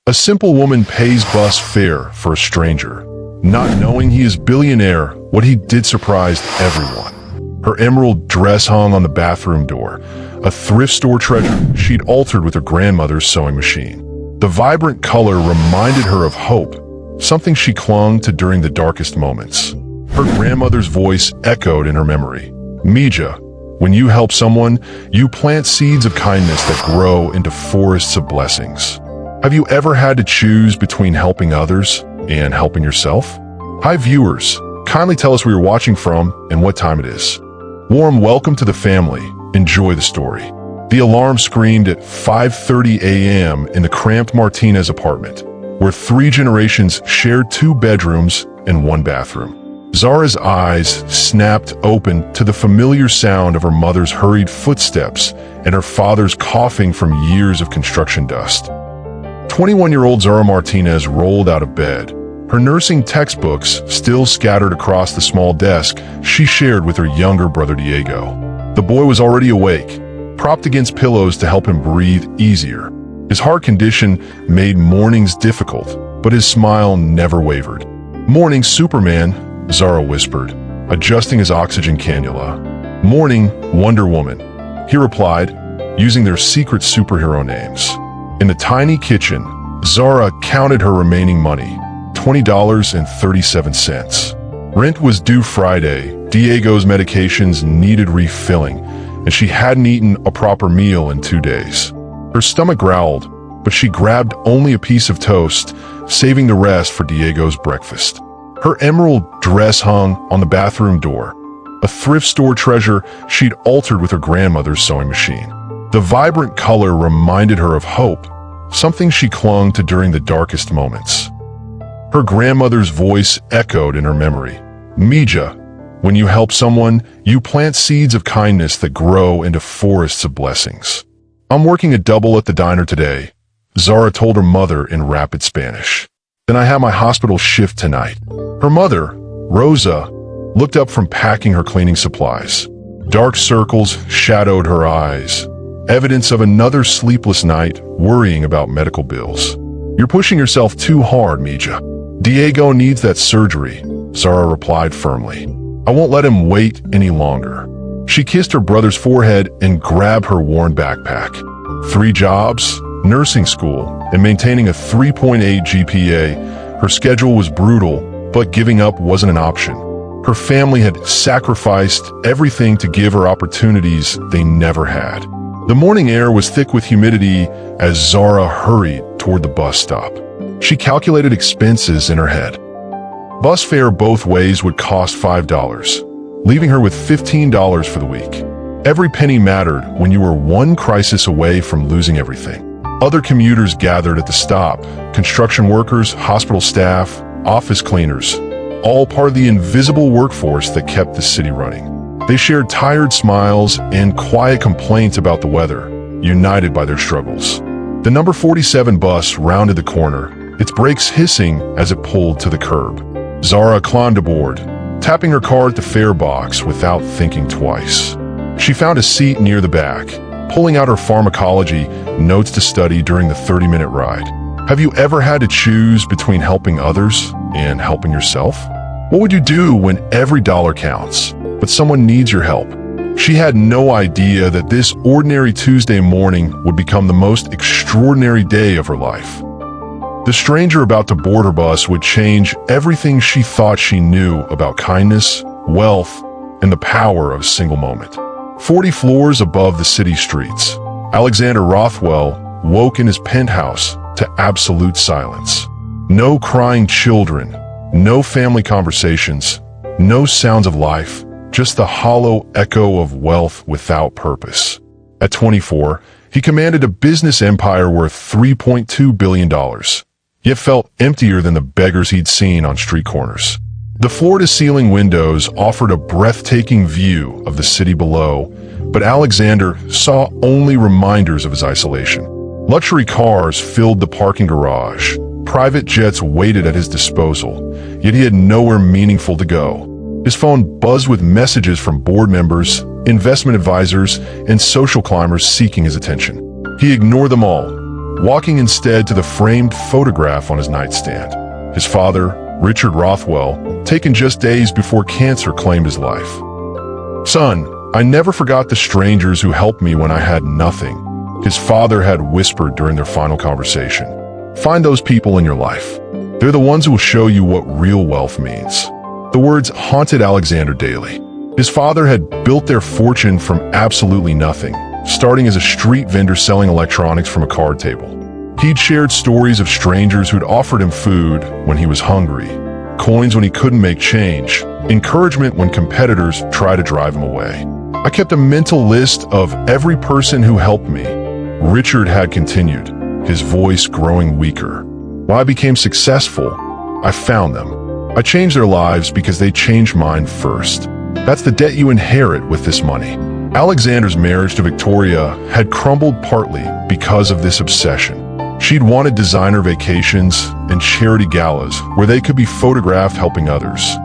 A simple woman pays bus fare for a stranger. Not knowing he is billionaire, what he did surprised everyone. Her emerald dress hung on the bathroom door, a thrift store treasure she'd altered with her grandmother's sewing machine. The vibrant color reminded her of hope, something she clung to during the darkest moments. Her grandmother's voice echoed in her memory. Mija, when you help someone, you plant seeds of kindness that grow into forests of blessings. Have you ever had to choose between helping others and helping yourself? Hi viewers, kindly tell us where you're watching from and what time it is. Warm welcome to the family. Enjoy the story. The alarm screamed at 5:30 a.m. in the cramped Martinez apartment, where 3 generations shared 2 bedrooms and 1 bathroom. Zara's eyes snapped open to the familiar sound of her mother's hurried footsteps and her father's coughing from years of construction dust. 21-year-old Zara Martinez rolled out of bed, her nursing textbooks still scattered across the small desk she shared with her younger brother Diego. The boy was already awake, propped against pillows to help him breathe easier. His heart condition made mornings difficult, but his smile never wavered. "Morning, Superman," Zara whispered, adjusting his oxygen cannula. "Morning, Wonder Woman," he replied, using their secret superhero names. In the tiny kitchen, Zara counted her remaining money, $20.37. Rent was due Friday, Diego's medications needed refilling, and she hadn't eaten a proper meal in 2 days. Her stomach growled, but she grabbed only a piece of toast, saving the rest for Diego's breakfast. Her emerald dress hung on the bathroom door, a thrift store treasure she'd altered with her grandmother's sewing machine. The vibrant color reminded her of hope, something she clung to during the darkest moments. Her grandmother's voice echoed in her memory. "Mija, when you help someone, you plant seeds of kindness that grow into forests of blessings." "I'm working a double at the diner today," Zara told her mother in rapid Spanish. "Then I have my hospital shift tonight." Her mother, Rosa, looked up from packing her cleaning supplies. Dark circles shadowed her eyes, evidence of another sleepless night worrying about medical bills. "You're pushing yourself too hard, Mija. Diego needs that surgery," Zara replied firmly. "I won't let him wait any longer." She kissed her brother's forehead and grabbed her worn backpack. 3 jobs, nursing school, and maintaining a 3.8 GPA, her schedule was brutal, but giving up wasn't an option. Her family had sacrificed everything to give her opportunities they never had. The morning air was thick with humidity as Zara hurried toward the bus stop. She calculated expenses in her head. Bus fare both ways would cost $5, leaving her with $15 for the week. Every penny mattered when you were one crisis away from losing everything. Other commuters gathered at the stop, construction workers, hospital staff, office cleaners, all part of the invisible workforce that kept the city running. They shared tired smiles and quiet complaints about the weather, united by their struggles. The number 47 bus rounded the corner, its brakes hissing as it pulled to the curb. Zara climbed aboard, tapping her card at the fare box without thinking twice. She found a seat near the back, pulling out her pharmacology notes to study during the 30-minute ride. Have you ever had to choose between helping others and helping yourself? What would you do when every dollar counts, but someone needs your help? She had no idea that this ordinary Tuesday morning would become the most extraordinary day of her life. The stranger about to board her bus would change everything she thought she knew about kindness, wealth, and the power of a single moment. 40 floors above the city streets, Alexander Rothwell woke in his penthouse to absolute silence. No crying children, no family conversations, no sounds of life, just the hollow echo of wealth without purpose. At 24, he commanded a business empire worth $3.2 billion, yet felt emptier than the beggars he'd seen on street corners. The floor-to-ceiling windows offered a breathtaking view of the city below, but Alexander saw only reminders of his isolation. Luxury cars filled the parking garage, private jets waited at his disposal, yet he had nowhere meaningful to go. His phone buzzed with messages from board members, investment advisors, and social climbers seeking his attention. He ignored them all, walking instead to the framed photograph on his nightstand. His father, Richard Rothwell, taken just days before cancer claimed his life. "Son, I never forgot the strangers who helped me when I had nothing," his father had whispered during their final conversation. "Find those people in your life. They're the ones who will show you what real wealth means." The words haunted Alexander daily. His father had built their fortune from absolutely nothing, starting as a street vendor selling electronics from a card table. He'd shared stories of strangers who'd offered him food when he was hungry, coins when he couldn't make change, encouragement when competitors tried to drive him away. "I kept a mental list of every person who helped me," Richard had continued, his voice growing weaker. "When I became successful, I found them. I changed their lives because they changed mine first. That's the debt you inherit with this money." Alexander's marriage to Victoria had crumbled partly because of this obsession. She'd wanted designer vacations and charity galas where they could be photographed helping others.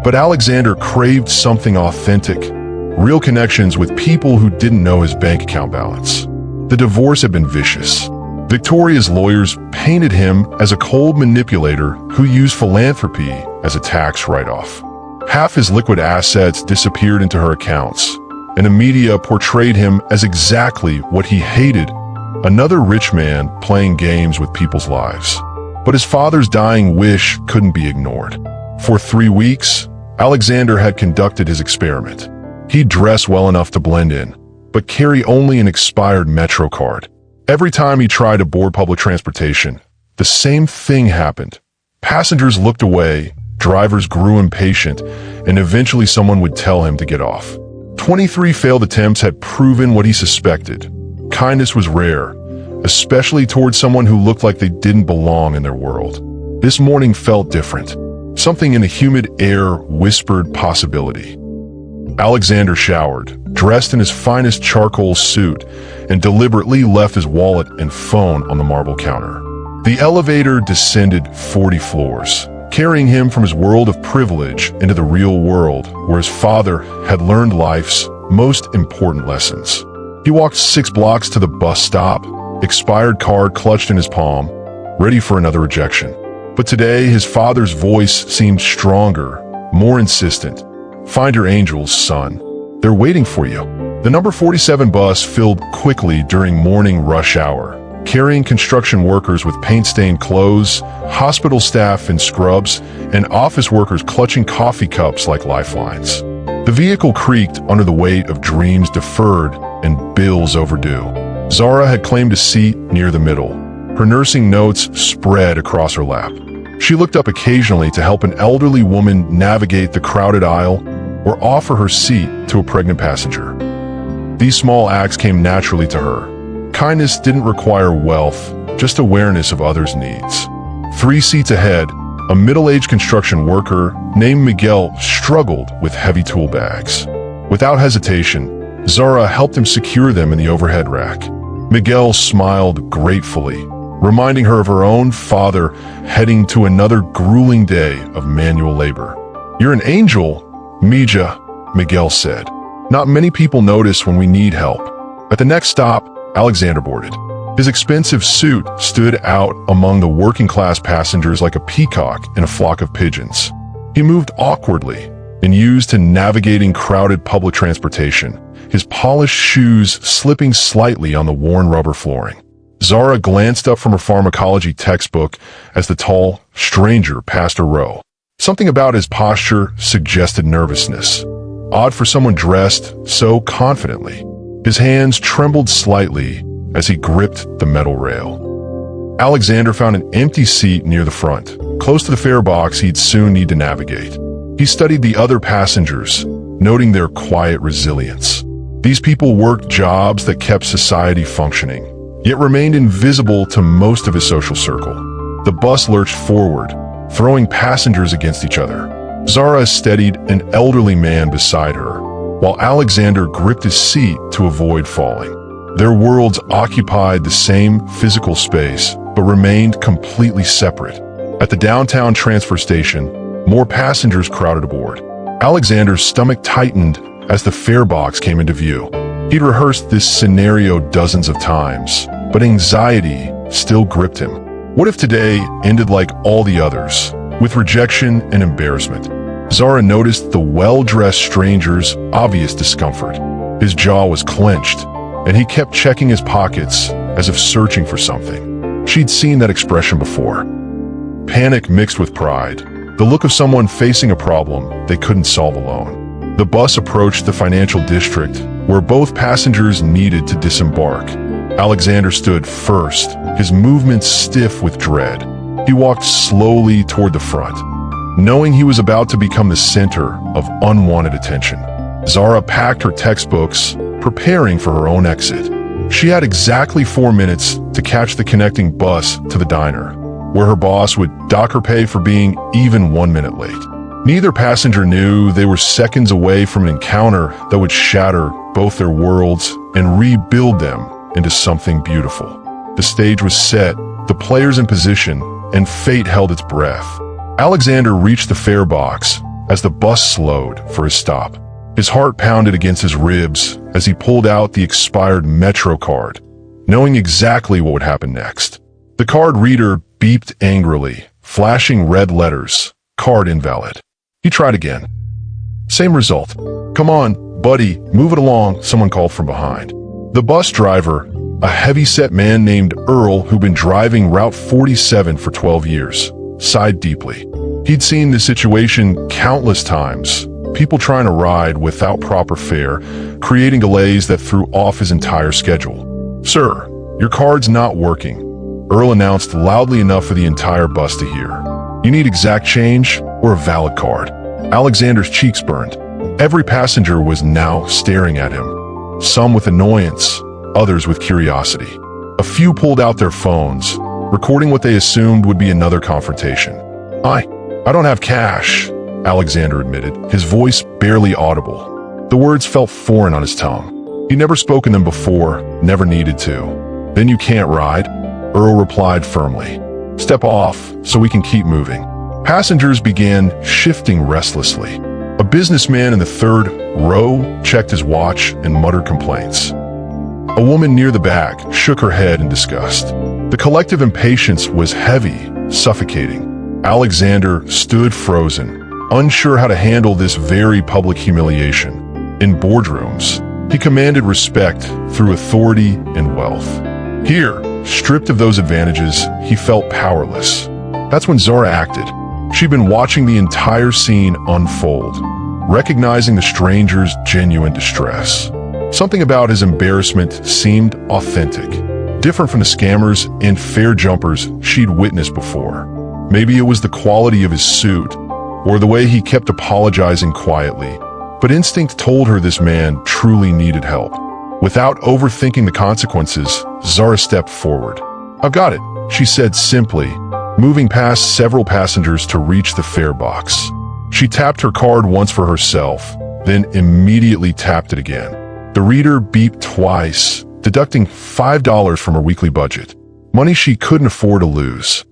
But Alexander craved something authentic, real connections with people who didn't know his bank account balance. The divorce had been vicious. Victoria's lawyers painted him as a cold manipulator who used philanthropy as a tax write-off. Half his liquid assets disappeared into her accounts, and the media portrayed him as exactly what he hated, another rich man playing games with people's lives. But his father's dying wish couldn't be ignored. For 3 weeks, Alexander had conducted his experiment. He'd dress well enough to blend in, but carry only an expired Metro card. Every time he tried to board public transportation, the same thing happened. Passengers looked away, drivers grew impatient, and eventually someone would tell him to get off. 23 failed attempts had proven what he suspected. Kindness was rare, especially towards someone who looked like they didn't belong in their world. This morning felt different. Something in the humid air whispered possibility. Alexander showered, dressed in his finest charcoal suit, and deliberately left his wallet and phone on the marble counter. The elevator descended 40 floors, carrying him from his world of privilege into the real world where his father had learned life's most important lessons. He walked 6 blocks to the bus stop, expired card clutched in his palm, ready for another rejection. But today, his father's voice seemed stronger, more insistent. "Find your angels, son. They're waiting for you." The number 47 bus filled quickly during morning rush hour, carrying construction workers with paint-stained clothes, hospital staff in scrubs, and office workers clutching coffee cups like lifelines. The vehicle creaked under the weight of dreams deferred and bills overdue. Zara had claimed a seat near the middle. Her nursing notes spread across her lap. She looked up occasionally to help an elderly woman navigate the crowded aisle or offer her seat to a pregnant passenger. These small acts came naturally to her. Kindness didn't require wealth, just awareness of others' needs. 3 seats ahead, a middle-aged construction worker named Miguel struggled with heavy tool bags. Without hesitation, Zara helped him secure them in the overhead rack. Miguel smiled gratefully, reminding her of her own father heading to another grueling day of manual labor. "You're an angel, Mija," Miguel said. "Not many people notice when we need help." At the next stop, Alexander boarded. His expensive suit stood out among the working-class passengers like a peacock in a flock of pigeons. He moved awkwardly and used to navigating crowded public transportation, his polished shoes slipping slightly on the worn rubber flooring. Zara glanced up from her pharmacology textbook as the tall stranger passed her row. Something about his posture suggested nervousness, odd for someone dressed so confidently. His hands trembled slightly as he gripped the metal rail. Alexander found an empty seat near the front, close to the fare box he'd soon need to navigate. He studied the other passengers, noting their quiet resilience. These people worked jobs that kept society functioning, yet remained invisible to most of his social circle. The bus lurched forward, throwing passengers against each other. Zara steadied an elderly man beside her, while Alexander gripped his seat to avoid falling. Their worlds occupied the same physical space, but remained completely separate. At the downtown transfer station, more passengers crowded aboard. Alexander's stomach tightened as the fare box came into view. He'd rehearsed this scenario dozens of times, but anxiety still gripped him. What if today ended like all the others, with rejection and embarrassment? Zara noticed the well-dressed stranger's obvious discomfort. His jaw was clenched, and he kept checking his pockets as if searching for something. She'd seen that expression before. Panic mixed with pride, the look of someone facing a problem they couldn't solve alone. The bus approached the financial district, where both passengers needed to disembark. Alexander stood first, his movements stiff with dread. He walked slowly toward the front, knowing he was about to become the center of unwanted attention. Zara packed her textbooks, preparing for her own exit. She had exactly 4 minutes to catch the connecting bus to the diner, where her boss would dock her pay for being even 1 minute late. Neither passenger knew they were seconds away from an encounter that would shatter both their worlds and rebuild them into something beautiful. The stage was set, the players in position, and fate held its breath. Alexander reached the fare box as the bus slowed for his stop. His heart pounded against his ribs as he pulled out the expired Metro card, knowing exactly what would happen next. The card reader beeped angrily, flashing red letters, "Card invalid." He tried again. Same result. "Come on, buddy, move it along," someone called from behind. The bus driver, a heavy-set man named Earl who'd been driving Route 47 for 12 years, sighed deeply. He'd seen this situation countless times, people trying to ride without proper fare, creating delays that threw off his entire schedule. "Sir, your card's not working," Earl announced loudly enough for the entire bus to hear. "You need exact change or a valid card." Alexander's cheeks burned. Every passenger was now staring at him, some with annoyance, others with curiosity. A few pulled out their phones, recording what they assumed would be another confrontation. I don't have cash," Alexander admitted, his voice barely audible. The words felt foreign on his tongue. He'd never spoken them before, never needed to. "Then you can't ride," Earl replied firmly. "Step off so we can keep moving." Passengers began shifting restlessly. A businessman in the third row checked his watch and muttered complaints. A woman near the back shook her head in disgust. The collective impatience was heavy, suffocating. Alexander stood frozen, unsure how to handle this very public humiliation. In boardrooms, he commanded respect through authority and wealth. Here, stripped of those advantages, he felt powerless. That's when Zara acted. She'd been watching the entire scene unfold, recognizing the stranger's genuine distress. Something about his embarrassment seemed authentic, different from the scammers and fare jumpers she'd witnessed before. Maybe it was the quality of his suit, or the way he kept apologizing quietly, but instinct told her this man truly needed help. Without overthinking the consequences, Zara stepped forward. "I've got it," she said simply, moving past several passengers to reach the fare box. She tapped her card once for herself, then immediately tapped it again. The reader beeped twice, deducting $5 from her weekly budget. Money she couldn't afford to lose.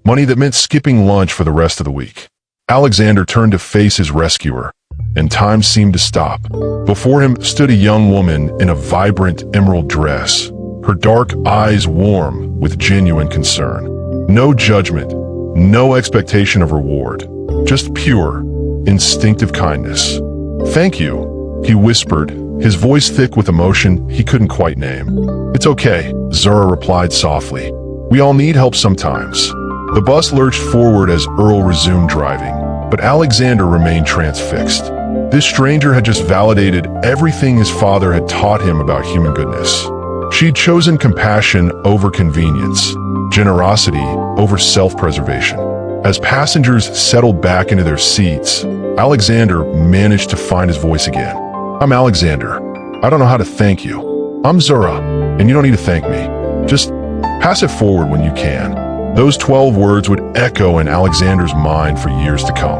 Money that meant skipping lunch for the rest of the week. Alexander turned to face his rescuer, and time seemed to stop. Before him stood a young woman in a vibrant emerald dress, her dark eyes warm with genuine concern. No judgment, no expectation of reward, just pure, instinctive kindness. "Thank you," he whispered, his voice thick with emotion he couldn't quite name. "It's okay," Zara replied softly. "We all need help sometimes." The bus lurched forward as Earl resumed driving, but Alexander remained transfixed. This stranger had just validated everything his father had taught him about human goodness. She'd chosen compassion over convenience, generosity over self-preservation. As passengers settled back into their seats, Alexander managed to find his voice again. "I'm Alexander. I don't know how to thank you. I'm Zara, and you don't need to thank me. Just pass it forward when you can." Those 12 words would echo in Alexander's mind for years to come.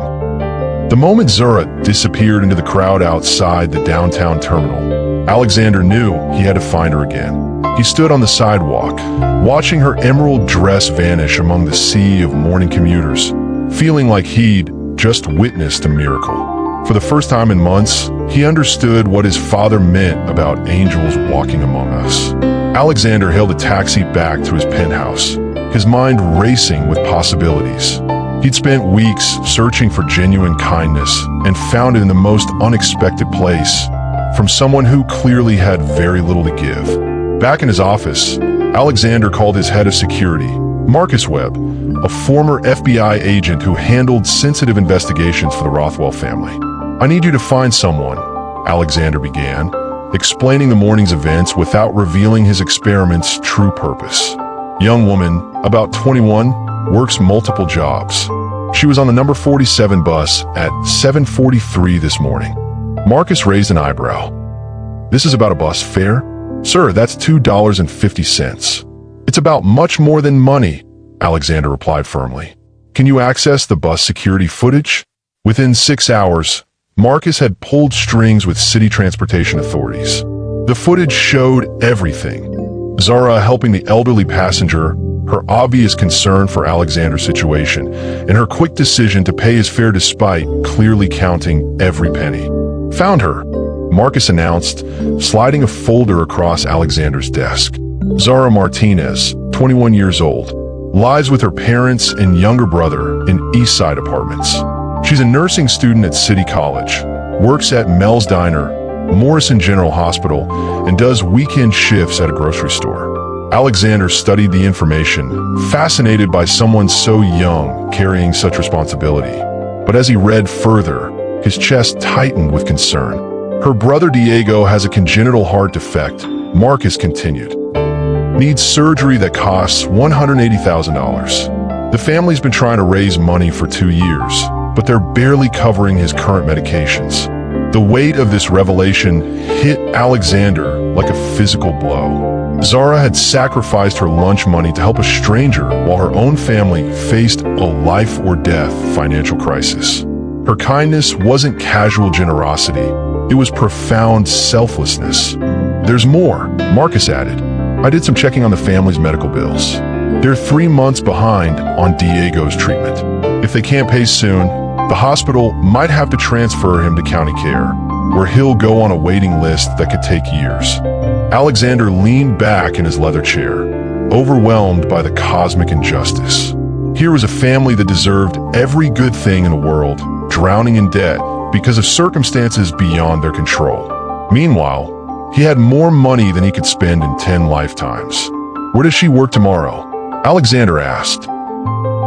The moment Zara disappeared into the crowd outside the downtown terminal, Alexander knew he had to find her again. He stood on the sidewalk, watching her emerald dress vanish among the sea of morning commuters, feeling like he'd just witnessed a miracle. For the first time in months, he understood what his father meant about angels walking among us. Alexander hailed a taxi back to his penthouse, his mind racing with possibilities. He'd spent weeks searching for genuine kindness and found it in the most unexpected place, from someone who clearly had very little to give. Back in his office, Alexander called his head of security, Marcus Webb, a former FBI agent who handled sensitive investigations for the Rothwell family. "I need you to find someone," Alexander began, explaining the morning's events without revealing his experiment's true purpose. Young woman, about 21, works multiple jobs. She was on the number 47 bus at 7:43 this morning. Marcus raised an eyebrow. "This is about a bus fare? Sir, that's $2.50. "It's about much more than money," Alexander replied firmly. "Can you access the bus security footage?" Within 6 hours, Marcus had pulled strings with city transportation authorities. The footage showed everything. Zara helping the elderly passenger, her obvious concern for Alexander's situation, and her quick decision to pay his fare despite clearly counting every penny. "Found her," Marcus announced, sliding a folder across Alexander's desk. Zara Martinez, 21 years old, lives with her parents and younger brother in East Side apartments. She's a nursing student at City College, works at Mel's Diner, Morrison General Hospital, and does weekend shifts at a grocery store. Alexander studied the information, fascinated by someone so young carrying such responsibility. But as he read further, his chest tightened with concern. "Her brother Diego has a congenital heart defect," Marcus continued. "Needs surgery that costs $180,000. The family's been trying to raise money for 2 years, but they're barely covering his current medications." The weight of this revelation hit Alexander like a physical blow. Zara had sacrificed her lunch money to help a stranger while her own family faced a life-or-death financial crisis. Her kindness wasn't casual generosity, it was profound selflessness. "There's more," Marcus added. "I did some checking on the family's medical bills. They're 3 months behind on Diego's treatment. If they can't pay soon, the hospital might have to transfer him to county care, where he'll go on a waiting list that could take years." Alexander leaned back in his leather chair, overwhelmed by the cosmic injustice. Here was a family that deserved every good thing in the world, drowning in debt because of circumstances beyond their control. Meanwhile, he had more money than he could spend in 10 lifetimes. "Where does she work tomorrow?" Alexander asked.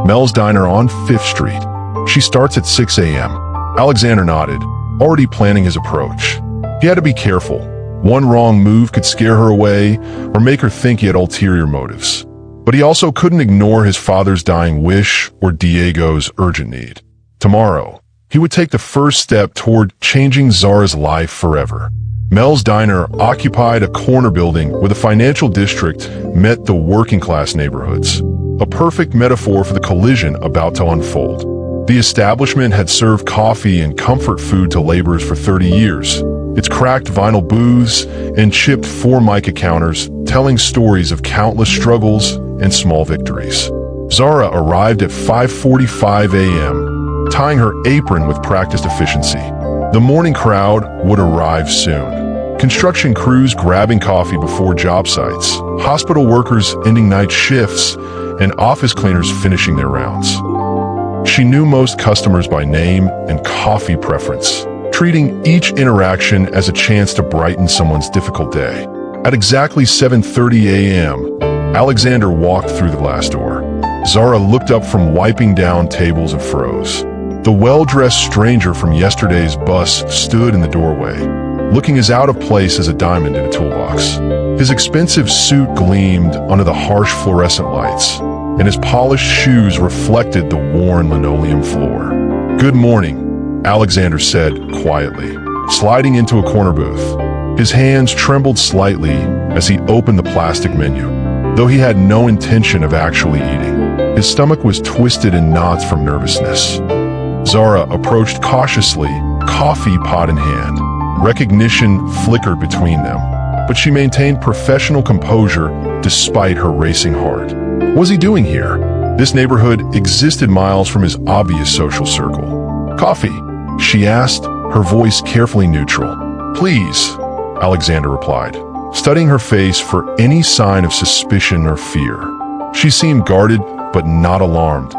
"Mel's Diner on 5th Street. She starts at 6 a.m. Alexander nodded, already planning his approach. He had to be careful. One wrong move could scare her away or make her think he had ulterior motives. But he also couldn't ignore his father's dying wish or Diego's urgent need. Tomorrow, he would take the first step toward changing Zara's life forever. Mel's Diner occupied a corner building where the financial district met the working-class neighborhoods, a perfect metaphor for the collision about to unfold. The establishment had served coffee and comfort food to laborers for 30 years, its cracked vinyl booths and chipped Formica counters telling stories of countless struggles and small victories. Zara arrived at 5:45 a.m., tying her apron with practiced efficiency. The morning crowd would arrive soon. Construction crews grabbing coffee before job sites, hospital workers ending night shifts, and office cleaners finishing their rounds. She knew most customers by name and coffee preference, treating each interaction as a chance to brighten someone's difficult day. At exactly 7:30 a.m., Alexander walked through the glass door. Zara looked up from wiping down tables and froze. The well-dressed stranger from yesterday's bus stood in the doorway, looking as out of place as a diamond in a toolbox. His expensive suit gleamed under the harsh fluorescent lights, and his polished shoes reflected the worn linoleum floor. "Good morning," Alexander said quietly, sliding into a corner booth. His hands trembled slightly as he opened the plastic menu, though he had no intention of actually eating. His stomach was twisted in knots from nervousness. Zara approached cautiously, coffee pot in hand. Recognition flickered between them, but she maintained professional composure despite her racing heart. What was he doing here? This neighborhood existed miles from his obvious social circle. "Coffee?" she asked, her voice carefully neutral. "Please," Alexander replied, studying her face for any sign of suspicion or fear. She seemed guarded, but not alarmed.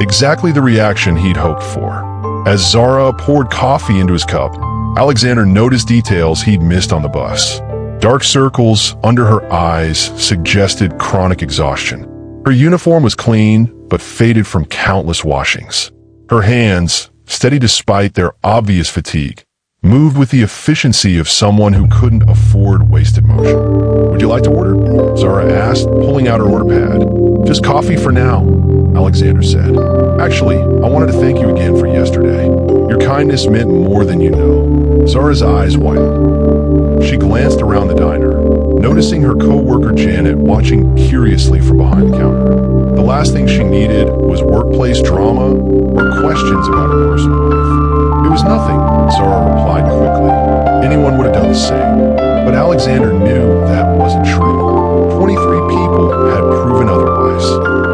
Exactly the reaction he'd hoped for. As Zara poured coffee into his cup, Alexander noticed details he'd missed on the bus. Dark circles under her eyes suggested chronic exhaustion. Her uniform was clean, but faded from countless washings. Her hands, steady despite their obvious fatigue, moved with the efficiency of someone who couldn't afford wasted motion. "Would you like to order?" Zara asked, pulling out her order pad. "Just coffee for now," Alexander said. "Actually, I wanted to thank you again for yesterday. Your kindness meant more than you know." Zara's eyes widened. She glanced around the diner, noticing her co-worker Janet watching curiously from behind the counter. The last thing she needed was workplace drama or questions about her personal life. "It was nothing," Zara replied quickly. Anyone would have done the same. But Alexander knew that wasn't true. 23 people had proven otherwise.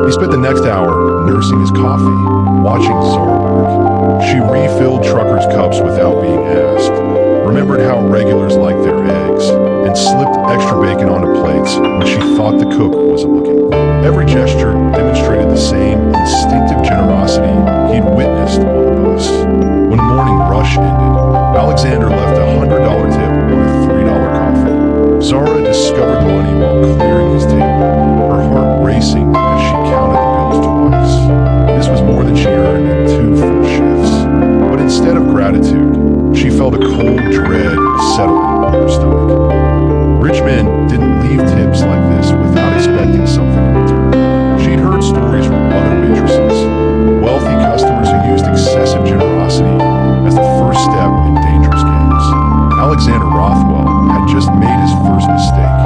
He spent the next hour nursing his coffee, watching Zara work. She refilled truckers' cups without being asked, remembered how regulars liked their eggs, and slipped extra bacon onto plates when she thought the cook wasn't looking. Every gesture demonstrated the same instinctive generosity he'd witnessed on the bus. When morning rush ended, Alexander left a $100 tip on a $3 coffee. Zara discovered the money while clearing his table, her heart racing as she counted the bills twice. This was more than she earned in 2 full shifts. But instead of gratitude, she felt a cold dread settling in her stomach. Rich men didn't leave tips like this without expecting something in return. She'd heard stories from other waitresses, wealthy customers who used excessive generosity as the first step in dangerous games. Alexander Rothwell had just made his first mistake.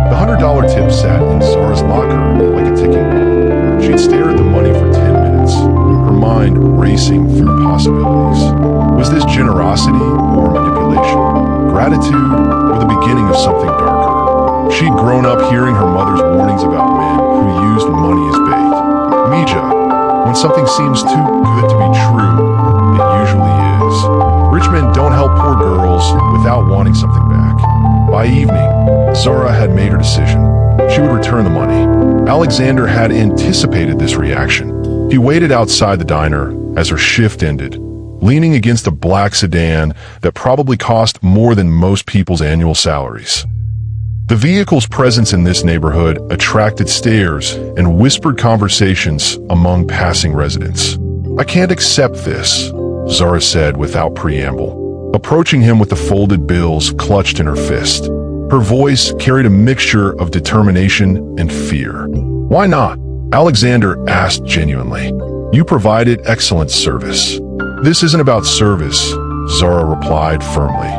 The $100 tip sat in Zara's locker like a ticking bomb. She'd stare at the money for 10 minutes, her mind racing through possibilities. Was this generosity or manipulation? Gratitude or the beginning of something darker? She'd grown up hearing her mother's warnings about men who used money as bait. Mija, when something seems too good to be true, it usually is. Rich men don't help poor girls without wanting something back. By evening, Zara had made her decision. She would return the money. Alexander had anticipated this reaction. He waited outside the diner as her shift ended, leaning against a black sedan that probably cost more than most people's annual salaries. The vehicle's presence in this neighborhood attracted stares and whispered conversations among passing residents. "I can't accept this," Zara said without preamble, approaching him with the folded bills clutched in her fist. Her voice carried a mixture of determination and fear. "Why not?" Alexander asked genuinely. "You provided excellent service." "This isn't about service," Zara replied firmly.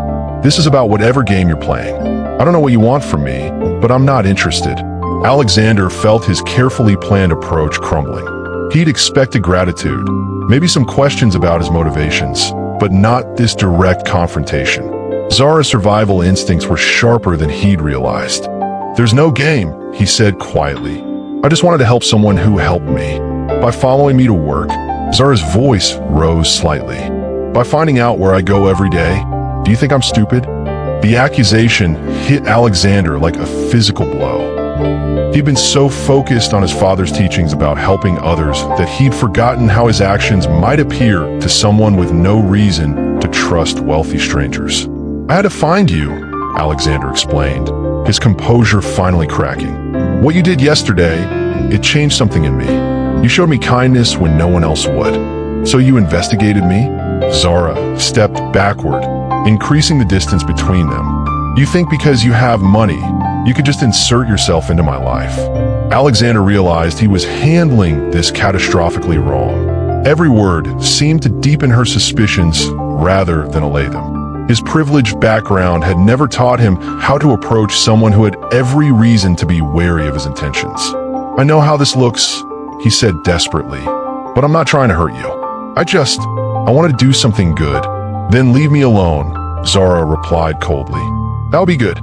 "This is about whatever game you're playing. I don't know what you want from me, but I'm not interested." Alexander felt his carefully planned approach crumbling. He'd expected gratitude, maybe some questions about his motivations, but not this direct confrontation. Zara's survival instincts were sharper than he'd realized. "There's no game," he said quietly. "I just wanted to help someone who helped me. By following me to work." Zara's voice rose slightly. "By finding out where I go every day, do you think I'm stupid?" The accusation hit Alexander like a physical blow. He'd been so focused on his father's teachings about helping others that he'd forgotten how his actions might appear to someone with no reason to trust wealthy strangers. "I had to find you," Alexander explained, his composure finally cracking. "What you did yesterday, it changed something in me. You showed me kindness when no one else would. So you investigated me?" Zara stepped backward, increasing the distance between them. "You think because you have money, you could just insert yourself into my life?" Alexander realized he was handling this catastrophically wrong. Every word seemed to deepen her suspicions rather than allay them. His privileged background had never taught him how to approach someone who had every reason to be wary of his intentions. "I know how this looks," he said desperately, "but I'm not trying to hurt you. I want to do something good." "Then leave me alone," Zara replied coldly. "That'll be good."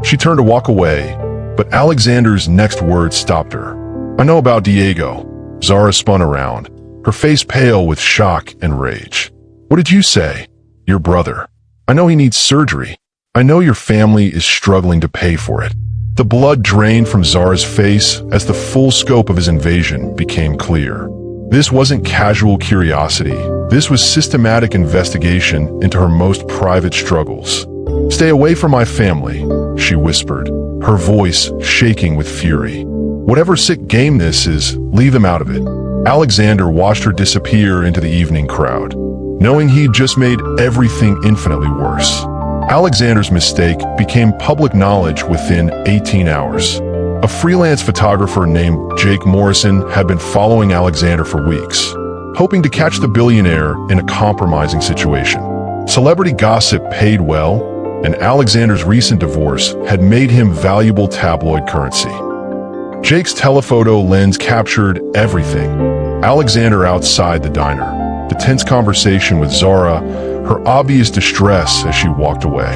She turned to walk away, but Alexander's next words stopped her. "I know about Diego." Zara spun around, her face pale with shock and rage. "What did you say?" "Your brother. I know he needs surgery. I know your family is struggling to pay for it." The blood drained from Zara's face as the full scope of his invasion became clear. This wasn't casual curiosity. This was systematic investigation into her most private struggles. "Stay away from my family," she whispered, her voice shaking with fury. "Whatever sick game this is, leave them out of it." Alexander watched her disappear into the evening crowd, knowing he'd just made everything infinitely worse. Alexander's mistake became public knowledge within 18 hours. A freelance photographer named Jake Morrison had been following Alexander for weeks, hoping to catch the billionaire in a compromising situation. Celebrity gossip paid well, and Alexander's recent divorce had made him valuable tabloid currency. Jake's telephoto lens captured everything. Alexander outside the diner, the tense conversation with Zara, her obvious distress as she walked away.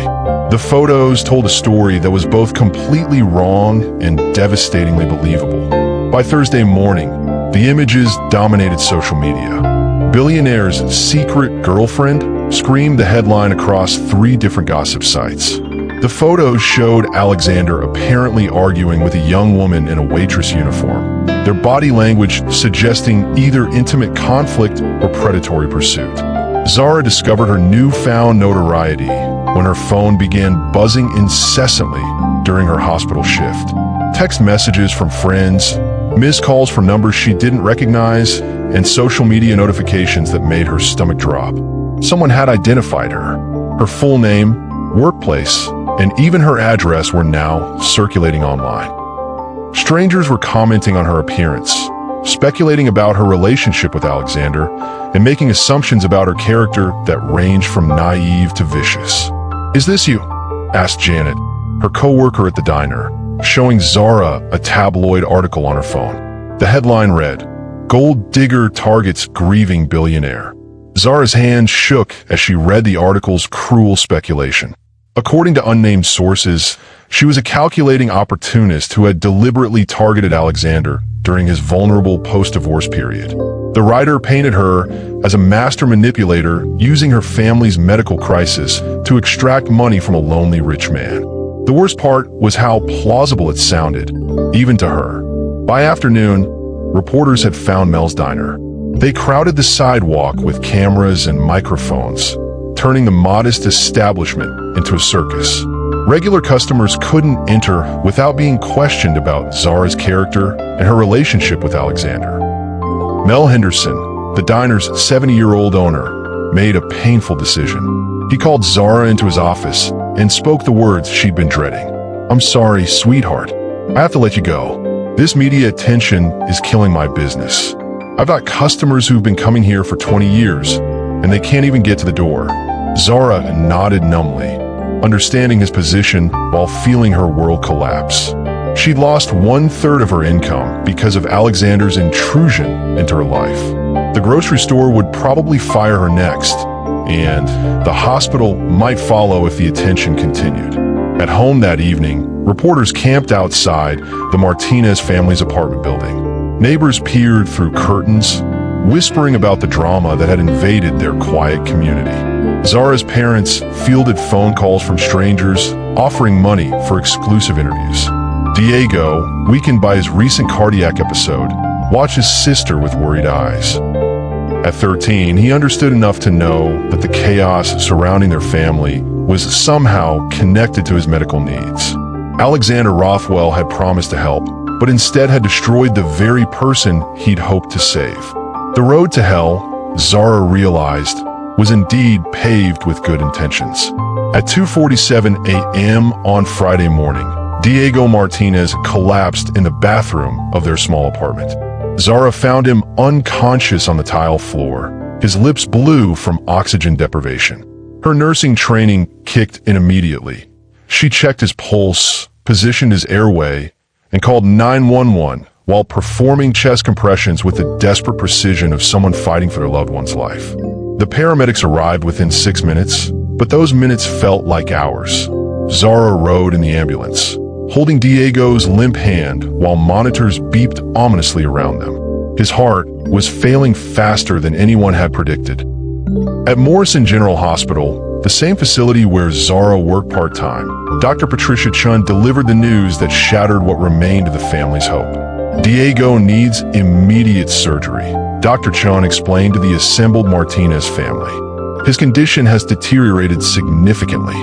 The photos told a story that was both completely wrong and devastatingly believable. By Thursday morning, the images dominated social media. "Billionaire's secret girlfriend" screamed the headline across 3 different gossip sites. The photos showed Alexander apparently arguing with a young woman in a waitress uniform, their body language suggesting either intimate conflict or predatory pursuit. Zara discovered her newfound notoriety when her phone began buzzing incessantly during her hospital shift. Text messages from friends, missed calls from numbers she didn't recognize, and social media notifications that made her stomach drop. Someone had identified her. Her full name, workplace, and even her address were now circulating online. Strangers were commenting on her appearance, speculating about her relationship with Alexander, and making assumptions about her character that ranged from naive to vicious. "Is this you?" asked Janet, her co-worker at the diner, showing Zara a tabloid article on her phone. The headline read, "Gold Digger Targets Grieving Billionaire." Zara's hand shook as she read the article's cruel speculation. According to unnamed sources, she was a calculating opportunist who had deliberately targeted Alexander during his vulnerable post-divorce period. The writer painted her as a master manipulator using her family's medical crisis to extract money from a lonely rich man. The worst part was how plausible it sounded, even to her. By afternoon, reporters had found Mel's diner. They crowded the sidewalk with cameras and microphones, turning the modest establishment into a circus. Regular customers couldn't enter without being questioned about Zara's character and her relationship with Alexander. Mel Henderson, the diner's 70-year-old owner, made a painful decision. He called Zara into his office and spoke the words she'd been dreading. "I'm sorry, sweetheart. I have to let you go. This media attention is killing my business. I've got customers who've been coming here for 20 years, and they can't even get to the door." Zara nodded numbly, understanding his position while feeling her world collapse. She'd lost 1/3 of her income because of Alexander's intrusion into her life. The grocery store would probably fire her next, and the hospital might follow if the attention continued. At home that evening, reporters camped outside the Martinez family's apartment building. Neighbors peered through curtains, whispering about the drama that had invaded their quiet community. Zara's parents fielded phone calls from strangers, offering money for exclusive interviews. Diego, weakened by his recent cardiac episode, watched his sister with worried eyes. At 13, he understood enough to know that the chaos surrounding their family was somehow connected to his medical needs. Alexander Rothwell had promised to help, but instead had destroyed the very person he'd hoped to save. The road to hell, Zara realized, was indeed paved with good intentions. At 2:47 a.m. on Friday morning, Diego Martinez collapsed in the bathroom of their small apartment. Zara found him unconscious on the tile floor, his lips blue from oxygen deprivation. Her nursing training kicked in immediately. She checked his pulse, positioned his airway, and called 911 while performing chest compressions with the desperate precision of someone fighting for their loved one's life. The paramedics arrived within 6 minutes, but those minutes felt like hours. Zara rode in the ambulance, holding Diego's limp hand while monitors beeped ominously around them. His heart was failing faster than anyone had predicted. At Morrison General Hospital, the same facility where Zara worked part-time, Dr. Patricia Chun delivered the news that shattered what remained of the family's hope. Diego needs immediate surgery, Dr. Chun explained to the assembled Martinez family. His condition has deteriorated significantly.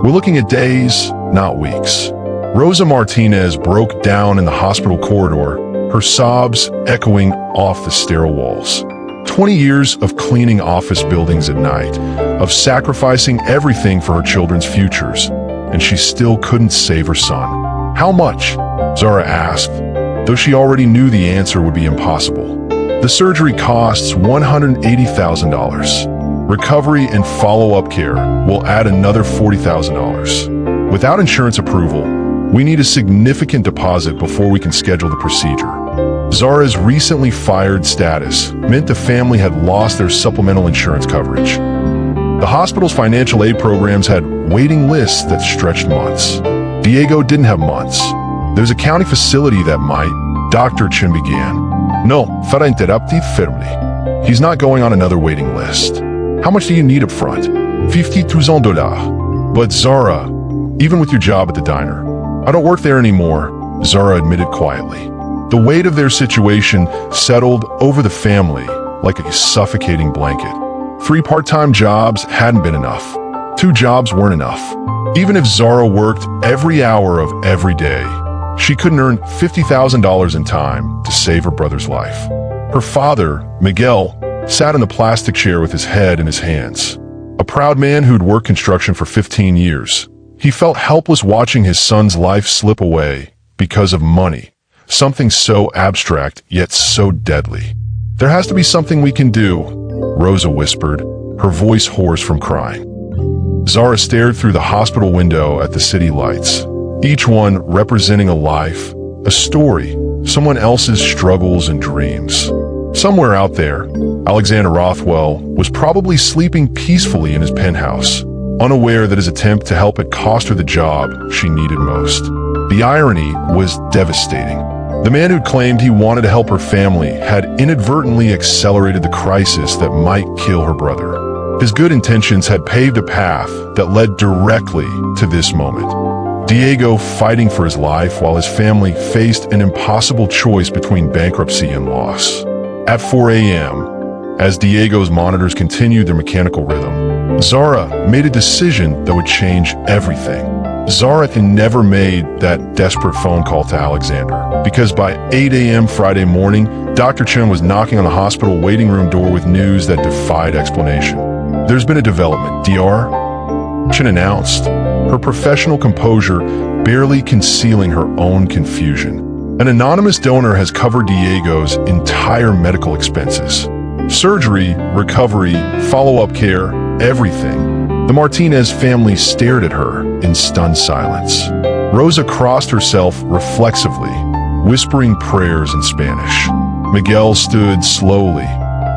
We're looking at days, not weeks. Rosa Martinez broke down in the hospital corridor, her sobs echoing off the sterile walls. 20 years of cleaning office buildings at night, of sacrificing everything for her children's futures, and she still couldn't save her son. How much? Zara asked, though she already knew the answer would be impossible. The surgery costs $180,000. Recovery and follow-up care will add another $40,000. Without insurance approval, we need a significant deposit before we can schedule the procedure. Zara's recently fired status meant the family had lost their supplemental insurance coverage. The hospital's financial aid programs had waiting lists that stretched months. Diego didn't have months. There's a county facility that might, Dr. Chin began. No, farà interrupti firmly. He's not going on another waiting list. How much do you need up front? $52,000. But Zara, even with your job at the diner, I don't work there anymore, Zara admitted quietly. The weight of their situation settled over the family like a suffocating blanket. 3 part-time jobs hadn't been enough. 2 jobs weren't enough. Even if Zara worked every hour of every day, she couldn't earn $50,000 in time to save her brother's life. Her father, Miguel, sat in the plastic chair with his head in his hands. A proud man who'd worked construction for 15 years. He felt helpless watching his son's life slip away because of money, something so abstract yet so deadly. There has to be something we can do, Rosa whispered, her voice hoarse from crying. Zara stared through the hospital window at the city lights, each one representing a life, a story, someone else's struggles and dreams. Somewhere out there, Alexander Rothwell was probably sleeping peacefully in his penthouse, unaware that his attempt to help had cost her the job she needed most. The irony was devastating. The man who'd claimed he wanted to help her family had inadvertently accelerated the crisis that might kill her brother. His good intentions had paved a path that led directly to this moment. Diego fighting for his life while his family faced an impossible choice between bankruptcy and loss. At 4 a.m., as Diego's monitors continued their mechanical rhythm, Zara made a decision that would change everything. Zara had never made that desperate phone call to Alexander, because by 8 a.m. Friday morning, Dr. Chen was knocking on the hospital waiting room door with news that defied explanation. There's been a development, DR, Chen announced, her professional composure barely concealing her own confusion. An anonymous donor has covered Diego's entire medical expenses. Surgery, recovery, follow-up care, everything. The Martinez family stared at her in stunned silence. Rosa crossed herself reflexively, whispering prayers in Spanish. Miguel stood slowly,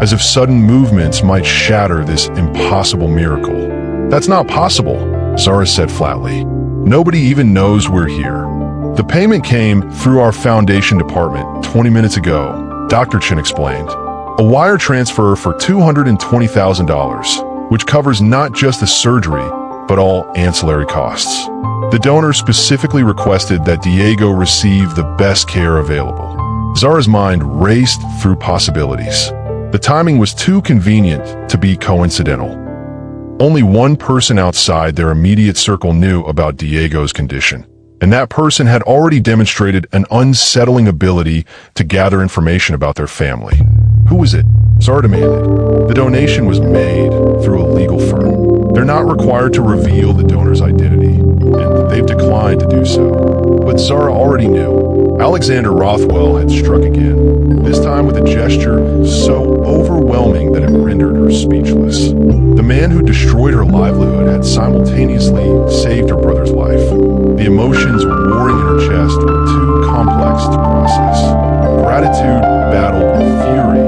as if sudden movements might shatter this impossible miracle. That's not possible, Zara said flatly. Nobody even knows we're here. The payment came through our foundation department 20 minutes ago, Dr. Chen explained. A wire transfer for $220,000, which covers not just the surgery, but all ancillary costs. The donor specifically requested that Diego receive the best care available. Zara's mind raced through possibilities. The timing was too convenient to be coincidental. Only one person outside their immediate circle knew about Diego's condition, and that person had already demonstrated an unsettling ability to gather information about their family. Who was it? Zara demanded. The donation was made through a legal firm. They're not required to reveal the donor's identity, and they've declined to do so. But Zara already knew. Alexander Rothwell had struck again, this time with a gesture so overwhelming that it rendered her speechless. The man who destroyed her livelihood had simultaneously saved her brother's life. The emotions warring in her chest were too complex to process. Gratitude battled with fury.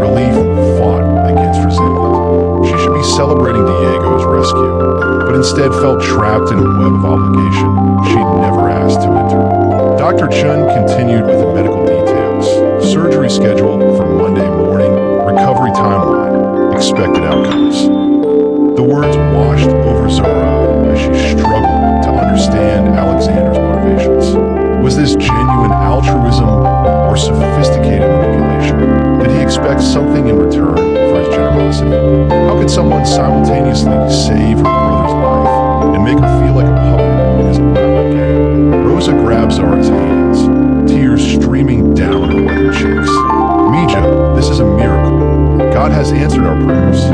Relief fought against resentment. She should be celebrating Diego's rescue, but instead felt trapped in a web of obligation she'd never asked to enter. Dr. Chun continued with the medical details. Surgery scheduled for Monday morning, recovery timeline, expected outcomes. The words washed over Was this genuine altruism or sophisticated manipulation? Did he expect something in return for his generosity? How could someone simultaneously save her brother's life and make her feel like a puppet in his elaborate game? Rosa grabs Zara's hands, tears streaming down her weathered cheeks. Mija, this is a miracle. God has answered our prayers.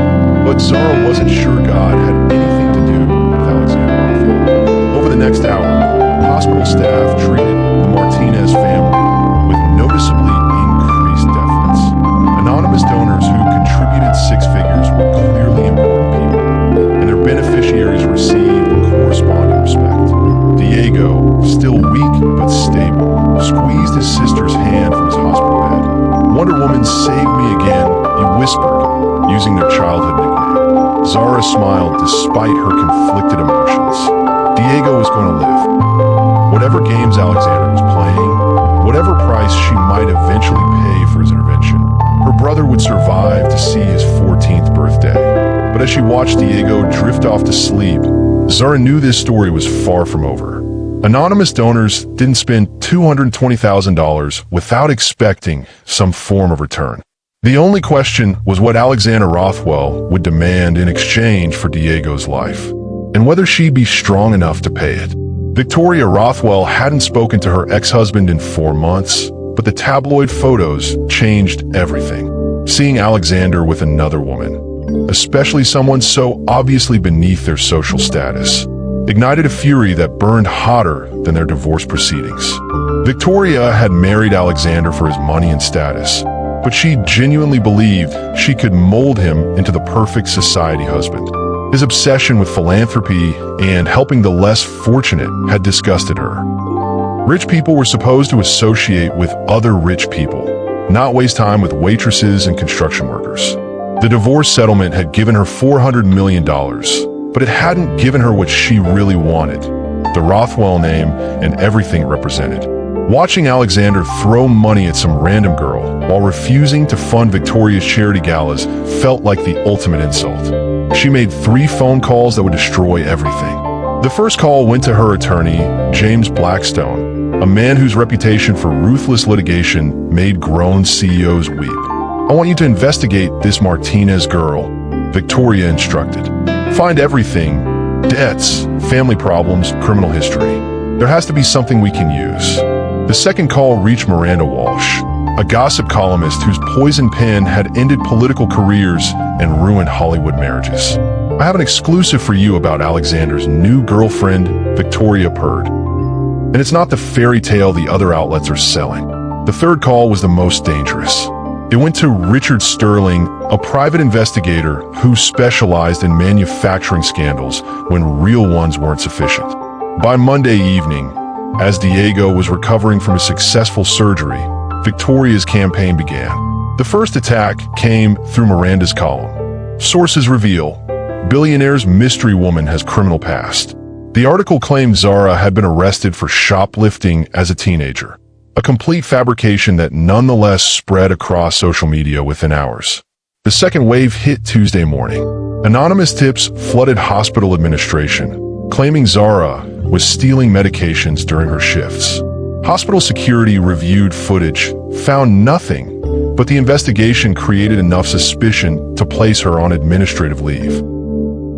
But Zara wasn't sure God had anything to do with Alexander. Over the next hour, hospital staff treated the Martinez family with noticeably increased deference. Anonymous donors who contributed six figures were clearly important people, and their beneficiaries received corresponding respect. Diego, still weak but stable, squeezed his sister's hand from his hospital bed. "Wonder Woman saved me again," he whispered, using their childhood nickname. Zara smiled despite her conflicted emotions. Diego was going to live. Whatever games Alexander was playing, whatever price she might eventually pay for his intervention, her brother would survive to see his 14th birthday. But as she watched Diego drift off to sleep, Zara knew this story was far from over. Anonymous donors didn't spend $220,000 without expecting some form of return. The only question was what Alexander Rothwell would demand in exchange for Diego's life, and whether she'd be strong enough to pay it. Victoria Rothwell hadn't spoken to her ex-husband in 4 months, but the tabloid photos changed everything. Seeing Alexander with another woman, especially someone so obviously beneath their social status, ignited a fury that burned hotter than their divorce proceedings. Victoria had married Alexander for his money and status, but she genuinely believed she could mold him into the perfect society husband. His obsession with philanthropy and helping the less fortunate had disgusted her. Rich people were supposed to associate with other rich people, not waste time with waitresses and construction workers. The divorce settlement had given her $400 million, but it hadn't given her what she really wanted: the Rothwell name and everything it represented. Watching Alexander throw money at some random girl while refusing to fund Victoria's charity galas felt like the ultimate insult. She made 3 phone calls that would destroy everything. The first call went to her attorney, James Blackstone, a man whose reputation for ruthless litigation made grown CEOs weep. "I want you to investigate this Martinez girl," Victoria instructed. "Find everything: debts, family problems, criminal history. There has to be something we can use." The second call reached Miranda Walsh, a gossip columnist whose poison pen had ended political careers and ruined Hollywood marriages. "I have an exclusive for you about Alexander's new girlfriend," Victoria purred. "And it's not the fairy tale the other outlets are selling." The third call was the most dangerous. It went to Richard Sterling, a private investigator who specialized in manufacturing scandals when real ones weren't sufficient. By Monday evening, as Diego was recovering from a successful surgery, Victoria's campaign began. The first attack came through Miranda's column. Sources reveal, Billionaire's mystery woman has criminal past. The article claimed Zara had been arrested for shoplifting as a teenager, a complete fabrication that nonetheless spread across social media within hours. The second wave hit Tuesday morning. Anonymous tips flooded hospital administration, claiming Zara was stealing medications during her shifts. Hospital security reviewed footage, found nothing, but the investigation created enough suspicion to place her on administrative leave.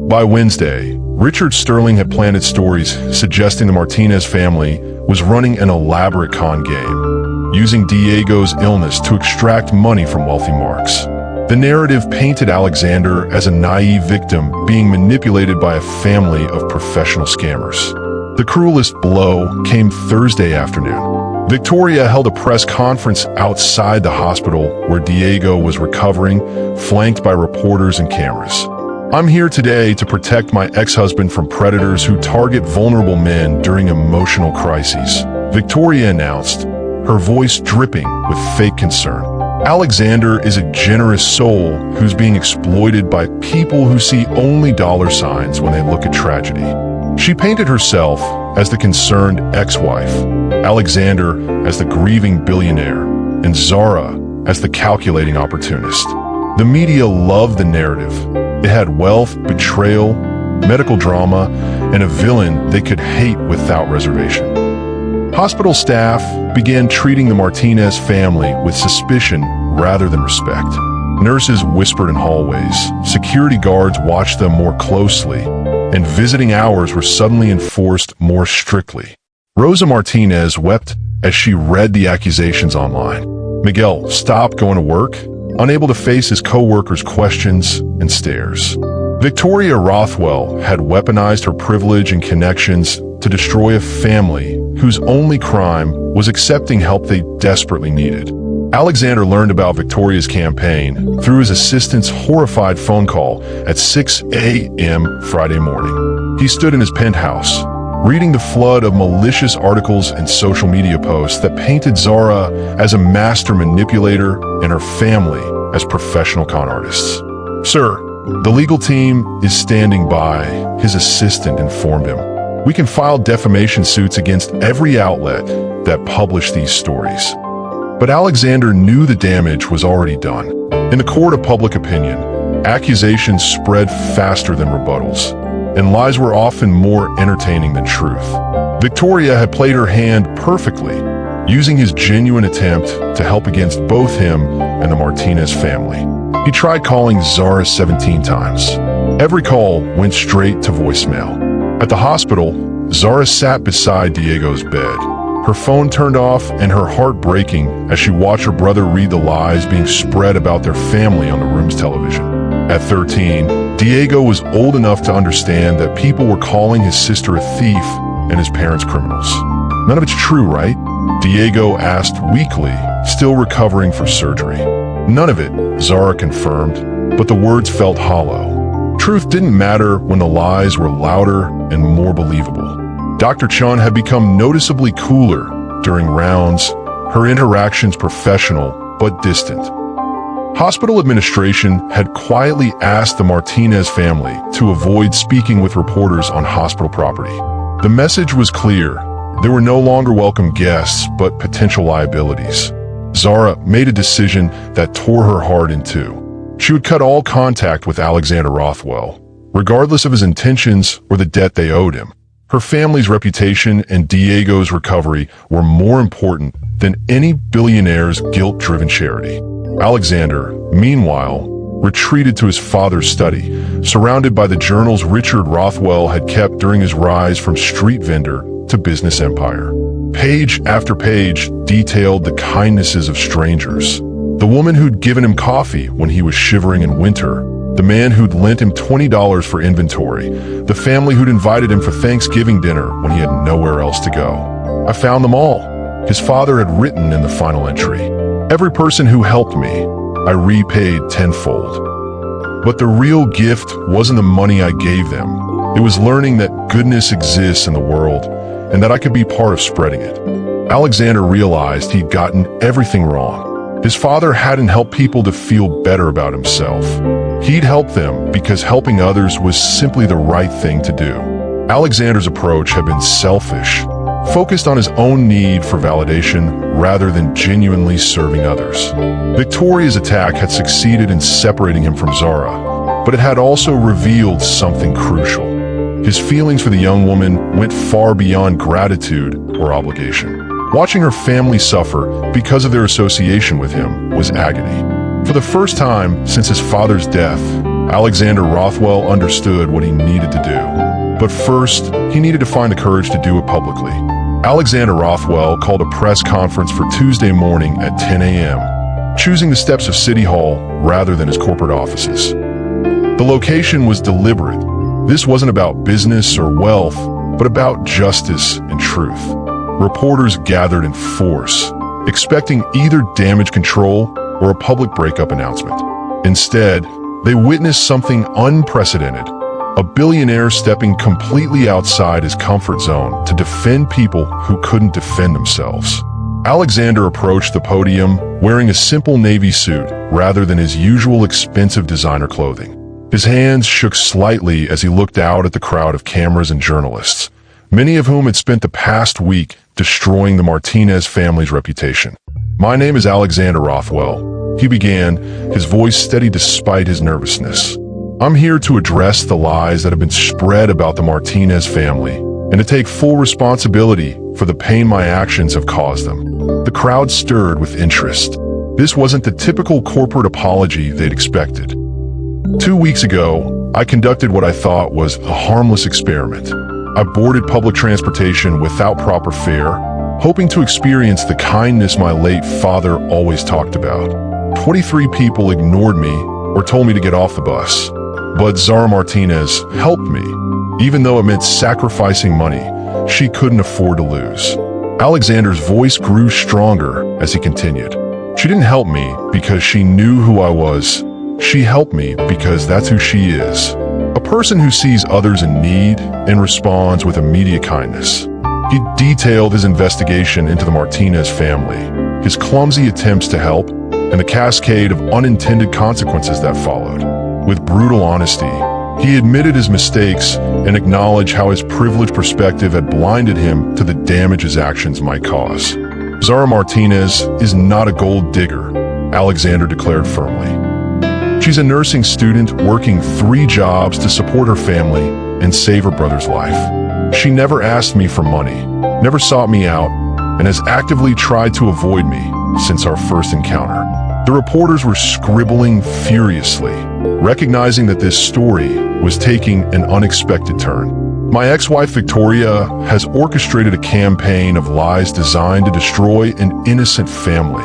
By Wednesday, Richard Sterling had planted stories suggesting the Martinez family was running an elaborate con game, using Diego's illness to extract money from wealthy marks. The narrative painted Alexander as a naive victim being manipulated by a family of professional scammers. The cruelest blow came Thursday afternoon. Victoria held a press conference outside the hospital where Diego was recovering, flanked by reporters and cameras. "I'm here today to protect my ex-husband from predators who target vulnerable men during emotional crises," Victoria announced, her voice dripping with fake concern. Alexander is a generous soul who's being exploited by people who see only dollar signs when they look at tragedy. She painted herself as the concerned ex-wife, Alexander as the grieving billionaire, and Zara as the calculating opportunist. The media loved the narrative. It had wealth, betrayal, medical drama, and a villain they could hate without reservation. Hospital staff began treating the Martinez family with suspicion rather than respect. Nurses whispered in hallways, security guards watched them more closely, and visiting hours were suddenly enforced more strictly. Rosa Martinez wept as she read the accusations online. Miguel stopped going to work, unable to face his co-workers' questions and stares. Victoria Rothwell had weaponized her privilege and connections to destroy a family whose only crime was accepting help they desperately needed. Alexander learned about Victoria's campaign through his assistant's horrified phone call at 6 a.m. Friday morning. He stood in his penthouse, reading the flood of malicious articles and social media posts that painted Zara as a master manipulator and her family as professional con artists. "Sir, the legal team is standing by," his assistant informed him. "We can file defamation suits against every outlet that published these stories." But Alexander knew the damage was already done. In the court of public opinion, accusations spread faster than rebuttals, and lies were often more entertaining than truth. Victoria had played her hand perfectly, using his genuine attempt to help against both him and the Martinez family. He tried calling Zara 17 times. Every call went straight to voicemail. At the hospital, Zara sat beside Diego's bed, her phone turned off and her heart breaking as she watched her brother read the lies being spread about their family on the room's television. At 13, Diego was old enough to understand that people were calling his sister a thief and his parents criminals. "None of it's true, right?" Diego asked weakly, still recovering from surgery. "None of it," Zara confirmed, but the words felt hollow. Truth didn't matter when the lies were louder and more believable. Dr. Chun had become noticeably cooler during rounds, her interactions professional but distant. Hospital administration had quietly asked the Martinez family to avoid speaking with reporters on hospital property. The message was clear. They were no longer welcome guests, but potential liabilities. Zara made a decision that tore her heart in two. She would cut all contact with Alexander Rothwell, regardless of his intentions or the debt they owed him. Her family's reputation and Diego's recovery were more important than any billionaire's guilt-driven charity. Alexander, meanwhile, retreated to his father's study, surrounded by the journals Richard Rothwell had kept during his rise from street vendor to business empire. Page after page detailed the kindnesses of strangers. The woman who'd given him coffee when he was shivering in winter, the man who'd lent him $20 for inventory, the family who'd invited him for Thanksgiving dinner when he had nowhere else to go. "I found them all," his father had written in the final entry. "Every person who helped me, I repaid tenfold." But the real gift wasn't the money I gave them. It was learning that goodness exists in the world and that I could be part of spreading it. Alexander realized he'd gotten everything wrong. His father hadn't helped people to feel better about himself. He'd helped them because helping others was simply the right thing to do. Alexander's approach had been selfish, focused on his own need for validation rather than genuinely serving others. Victoria's attack had succeeded in separating him from Zara, but it had also revealed something crucial. His feelings for the young woman went far beyond gratitude or obligation. Watching her family suffer because of their association with him was agony. For the first time since his father's death, Alexander Rothwell understood what he needed to do. But first, he needed to find the courage to do it publicly. Alexander Rothwell called a press conference for Tuesday morning at 10 a.m., choosing the steps of City Hall rather than his corporate offices. The location was deliberate. This wasn't about business or wealth, but about justice and truth. Reporters gathered in force, expecting either damage control or a public breakup announcement. Instead, they witnessed something unprecedented, a billionaire stepping completely outside his comfort zone to defend people who couldn't defend themselves. Alexander approached the podium wearing a simple navy suit rather than his usual expensive designer clothing. His hands shook slightly as he looked out at the crowd of cameras and journalists, many of whom had spent the past week destroying the Martinez family's reputation. "My name is Alexander Rothwell," he began, his voice steady despite his nervousness. "I'm here to address the lies that have been spread about the Martinez family and to take full responsibility for the pain my actions have caused them. The crowd stirred with interest. This wasn't the typical corporate apology they'd expected. 2 weeks ago, I conducted what I thought was a harmless experiment. I boarded public transportation without proper fare, hoping to experience the kindness my late father always talked about. 23 people ignored me or told me to get off the bus. But Zara Martinez helped me, even though it meant sacrificing money she couldn't afford to lose. Alexander's voice grew stronger as he continued. She didn't help me because she knew who I was. She helped me because that's who she is. A person who sees others in need and responds with immediate kindness. He detailed his investigation into the Martinez family, his clumsy attempts to help, and the cascade of unintended consequences that followed. With brutal honesty, he admitted his mistakes and acknowledged how his privileged perspective had blinded him to the damage his actions might cause. Zara Martinez is not a gold digger, Alexander declared firmly. She's a nursing student working 3 jobs to support her family and save her brother's life. She never asked me for money, never sought me out, and has actively tried to avoid me since our first encounter. The reporters were scribbling furiously, recognizing that this story was taking an unexpected turn. My ex-wife Victoria has orchestrated a campaign of lies designed to destroy an innocent family,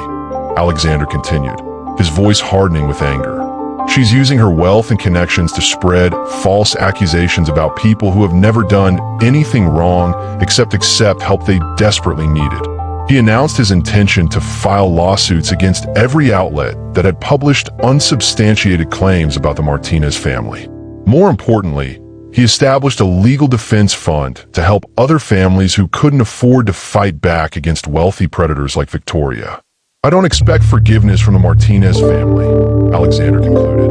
Alexander continued, his voice hardening with anger. She's using her wealth and connections to spread false accusations about people who have never done anything wrong except accept help they desperately needed. He announced his intention to file lawsuits against every outlet that had published unsubstantiated claims about the Martinez family. More importantly, he established a legal defense fund to help other families who couldn't afford to fight back against wealthy predators like Victoria. I don't expect forgiveness from the Martinez family, Alexander concluded.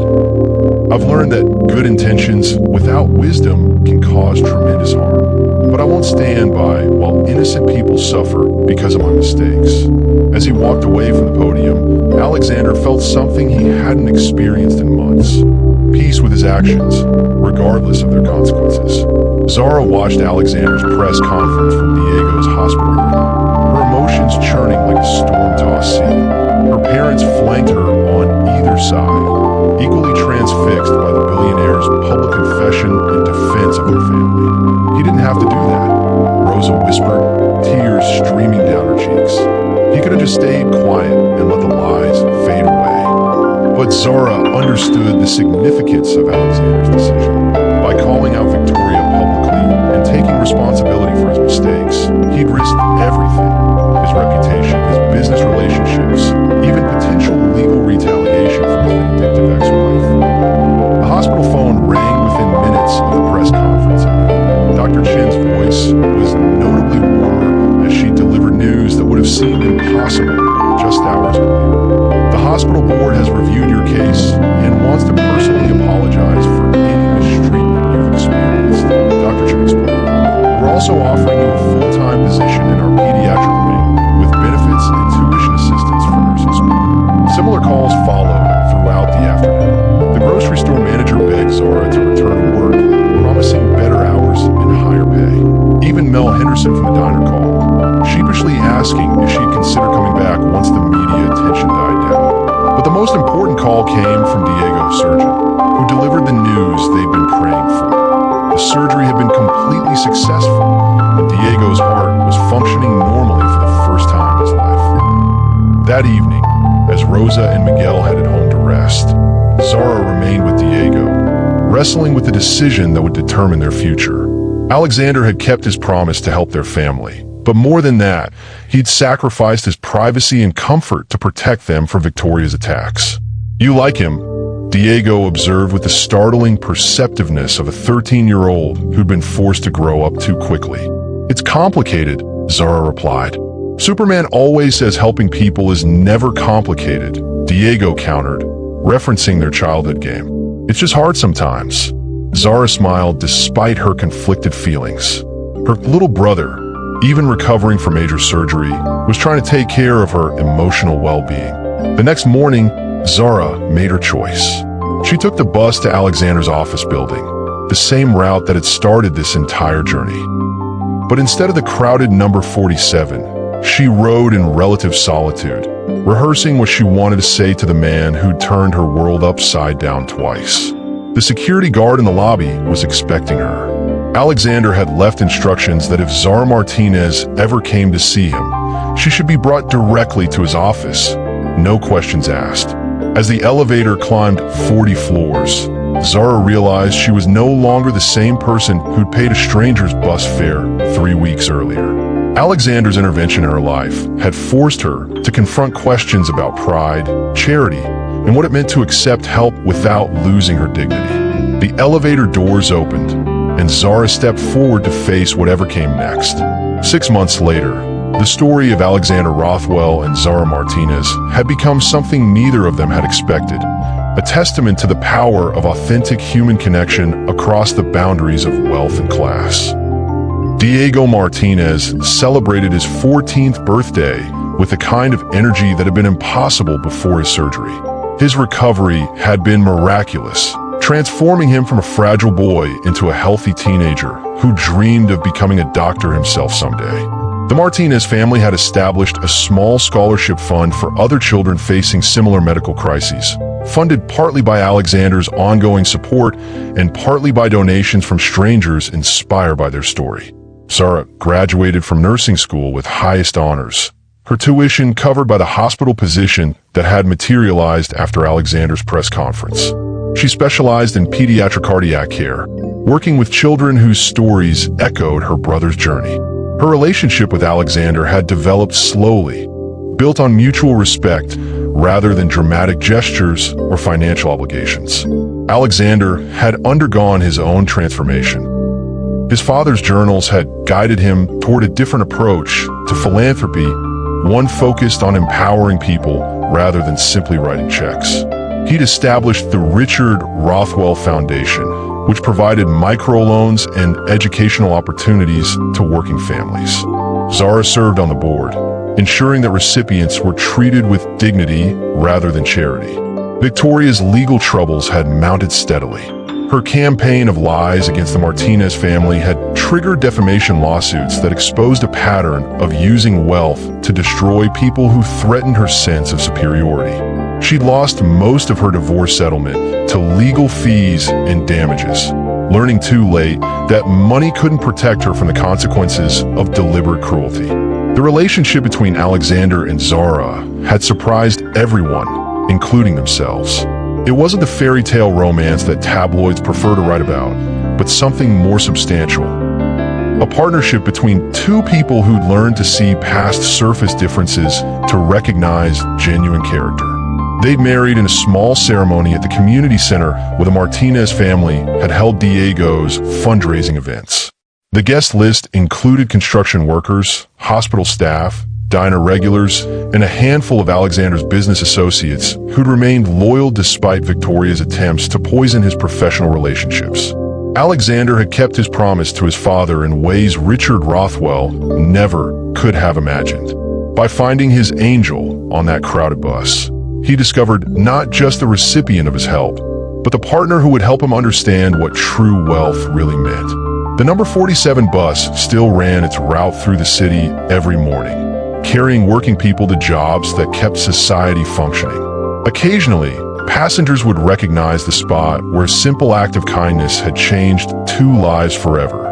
I've learned that good intentions without wisdom can cause tremendous harm. But I won't stand by while innocent people suffer because of my mistakes. As he walked away from the podium, Alexander felt something he hadn't experienced in months. Peace with his actions, regardless of their consequences. Zara watched Alexander's press conference from Diego's hospital room, her emotions churning like a storm-tossed sea. Her parents flanked her on either side, equally transfixed by the billionaire's public confession in defense of their family. He didn't have to do that, Rosa whispered, tears streaming down her cheeks. He could have just stayed quiet and let the lies fade away. But Zara understood the significance of Alexander's decision. By calling out Victoria publicly and taking responsibility for his mistakes, he'd risked everything. His reputation, his business relationships, even potential legal retaliation from his vindictive ex-wife. The hospital phone rang within minutes of the press conference. Dr. Chen's voice was notably warmer as she delivered news that would have seemed impossible just hours earlier. The hospital board has reviewed your case and wants to personally apologize for any mistreatment you've experienced, Dr. Chen explained. We're also offering you a full-time position in our pediatric wing with benefits and tuition assistance for nursing school. Similar calls followed throughout the afternoon. The grocery store manager begged Zara to return to work, promising better hours and higher pay. Even Mel Henderson from the diner called, sheepishly asking if she'd consider coming back once the media attention died down. But the most important call came from Diego's surgeon, who delivered the news they'd been praying for. The surgery had been completely successful, and Diego's heart was functioning normally for the first time in his life. That evening, as Rosa and Miguel headed home to rest, Zara remained with Diego, wrestling with the decision that would determine their future. Alexander had kept his promise to help their family, but more than that, he'd sacrificed his privacy and comfort to protect them from Victoria's attacks. You like him, Diego observed with the startling perceptiveness of a 13-year-old who'd been forced to grow up too quickly. It's complicated, Zara replied. Superman always says helping people is never complicated, Diego countered, referencing their childhood game. It's just hard sometimes. Zara smiled despite her conflicted feelings. Her little brother, even recovering from major surgery, was trying to take care of her emotional well-being. The next morning, Zara made her choice. She took the bus to Alexander's office building, the same route that had started this entire journey. But instead of the crowded number 47, she rode in relative solitude, rehearsing what she wanted to say to the man who'd turned her world upside down twice. The security guard in the lobby was expecting her. Alexander had left instructions that if Zara Martinez ever came to see him, she should be brought directly to his office, no questions asked. As the elevator climbed 40 floors, Zara realized she was no longer the same person who'd paid a stranger's bus fare 3 weeks earlier. Alexander's intervention in her life had forced her to confront questions about pride, charity, and what it meant to accept help without losing her dignity. The elevator doors opened, and Zara stepped forward to face whatever came next. 6 months later, the story of Alexander Rothwell and Zara Martinez had become something neither of them had expected, a testament to the power of authentic human connection across the boundaries of wealth and class. Diego Martinez celebrated his 14th birthday with a kind of energy that had been impossible before his surgery. His recovery had been miraculous, transforming him from a fragile boy into a healthy teenager who dreamed of becoming a doctor himself someday. The Martinez family had established a small scholarship fund for other children facing similar medical crises, funded partly by Alexander's ongoing support and partly by donations from strangers inspired by their story. Zara graduated from nursing school with highest honors, her tuition covered by the hospital position that had materialized after Alexander's press conference. She specialized in pediatric cardiac care, working with children whose stories echoed her brother's journey. Her relationship with Alexander had developed slowly, built on mutual respect rather than dramatic gestures or financial obligations. Alexander had undergone his own transformation. His father's journals had guided him toward a different approach to philanthropy, one focused on empowering people rather than simply writing checks. He'd established the Richard Rothwell Foundation, which provided microloans and educational opportunities to working families. Zara served on the board, ensuring that recipients were treated with dignity rather than charity. Victoria's legal troubles had mounted steadily. Her campaign of lies against the Martinez family had triggered defamation lawsuits that exposed a pattern of using wealth to destroy people who threatened her sense of superiority. She'd lost most of her divorce settlement to legal fees and damages, learning too late that money couldn't protect her from the consequences of deliberate cruelty. The relationship between Alexander and Zara had surprised everyone, including themselves. It wasn't the fairy tale romance that tabloids prefer to write about, but something more substantial. A partnership between two people who'd learned to see past surface differences to recognize genuine character. They'd married in a small ceremony at the community center where the Martinez family had held Diego's fundraising events. The guest list included construction workers, hospital staff, diner regulars, and a handful of Alexander's business associates who'd remained loyal despite Victoria's attempts to poison his professional relationships. Alexander had kept his promise to his father in ways Richard Rothwell never could have imagined. By finding his angel on that crowded bus, he discovered not just the recipient of his help, but the partner who would help him understand what true wealth really meant. The number 47 bus still ran its route through the city every morning, carrying working people to jobs that kept society functioning. Occasionally, passengers would recognize the spot where a simple act of kindness had changed 2 lives forever.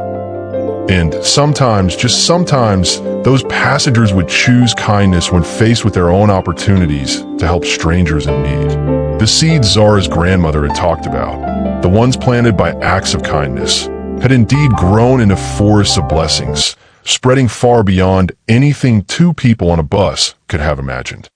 And sometimes, just sometimes, those passengers would choose kindness when faced with their own opportunities to help strangers in need. The seeds Zara's grandmother had talked about, the ones planted by acts of kindness, had indeed grown into forests of blessings, spreading far beyond anything 2 people on a bus could have imagined.